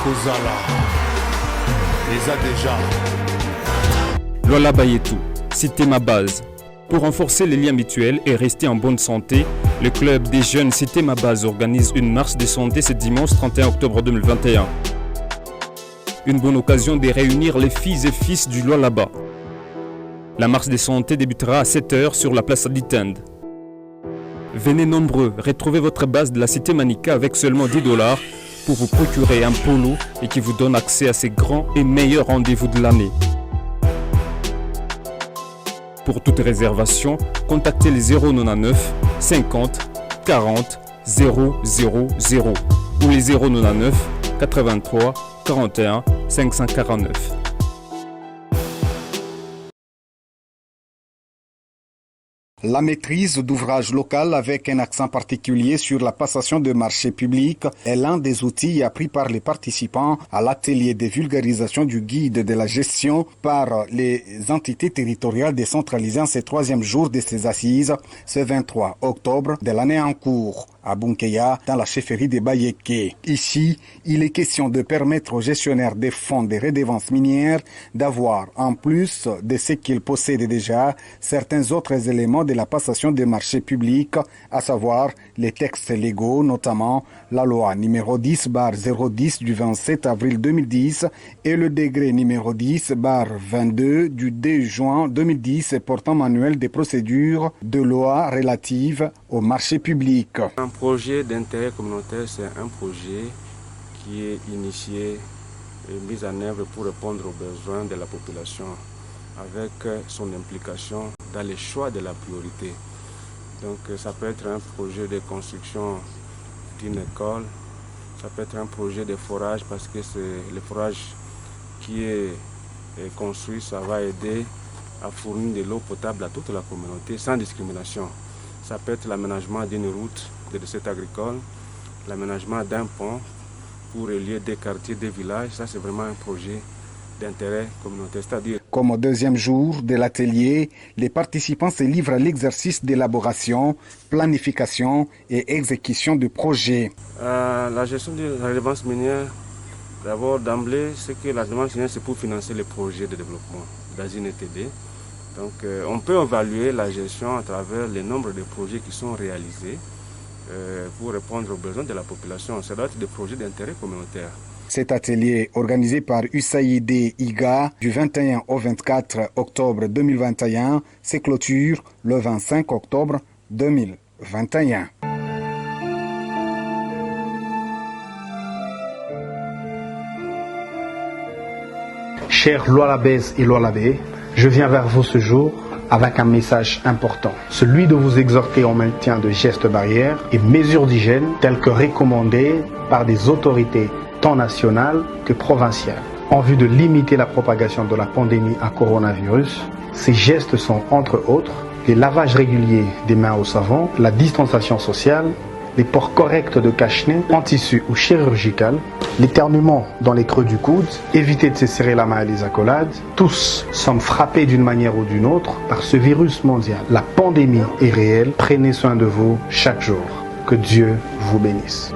Kozala. Les a déjà. Lualaba Yetu, Cité Ma Base. Pour renforcer les liens mutuels et rester en bonne santé, le club des jeunes Cité Ma Base organise une marche de santé ce dimanche 31 octobre 2021. Une bonne occasion de réunir les filles et fils du Lualaba. La marche de santé débutera à 7 h sur la place Aditend. Venez nombreux, retrouvez votre base de la Cité Manika avec seulement 10 $ pour vous procurer un polo et qui vous donne accès à ces grands et meilleurs rendez-vous de l'année. Pour toute réservation, contactez les 099 50 40 000 ou les 099 83 41 549. La maîtrise d'ouvrage local avec un accent particulier sur la passation de marchés publics est l'un des outils appris par les participants à l'atelier de vulgarisation du guide de la gestion par les entités territoriales décentralisées en ce troisième jour de ces assises, ce 23 octobre de l'année en cours, à Bunkeya, dans la chefferie de Bayeke. Ici, il est question de permettre aux gestionnaires des fonds de redevances minières d'avoir, en plus de ce qu'ils possèdent déjà, certains autres éléments de la passation des marchés publics, à savoir les textes légaux, notamment la loi numéro 10/010 du 27 avril 2010 et le décret numéro 10/22 du 2 juin 2010 portant manuel des procédures de loi relatives aux marchés publics. Un projet d'intérêt communautaire, c'est un projet qui est initié et mis en œuvre pour répondre aux besoins de la population avec son implication dans les choix de la priorité. Donc ça peut être un projet de construction d'une école, ça peut être un projet de forage parce que c'est le forage qui est construit, ça va aider à fournir de l'eau potable à toute la communauté sans discrimination. Ça peut être l'aménagement d'une route de recette agricole, l'aménagement d'un pont pour relier des quartiers, des villages. Ça, c'est vraiment un projet d'intérêt communautaire. C'est-à-dire... Comme au deuxième jour de l'atelier, les participants se livrent à l'exercice d'élaboration, planification et exécution de projets. La gestion de la redevance minière, d'abord d'emblée, c'est que la redevance minière, c'est pour financer les projets de développement d'Asine ETD. Donc on peut évaluer la gestion à travers le nombre de projets qui sont réalisés pour répondre aux besoins de la population. Ça doit être des projets d'intérêt communautaire. Cet atelier, organisé par USAID IGA du 21 au 24 octobre 2021, se clôture le 25 octobre 2021. Chers Lualabaises et Lualabais, je viens vers vous ce jour avec un message important, celui de vous exhorter au maintien de gestes barrières et mesures d'hygiène telles que recommandées par des autorités tant nationales que provinciales. En vue de limiter la propagation de la pandémie à coronavirus, ces gestes sont entre autres les lavages réguliers des mains au savon, la distanciation sociale, les ports corrects de cache-nez en tissu ou chirurgical, l'éternuement dans les creux du coude, éviter de se serrer la main à les accolades. Tous sommes frappés d'une manière ou d'une autre par ce virus mondial. La pandémie est réelle, prenez soin de vous chaque jour. Que Dieu vous bénisse.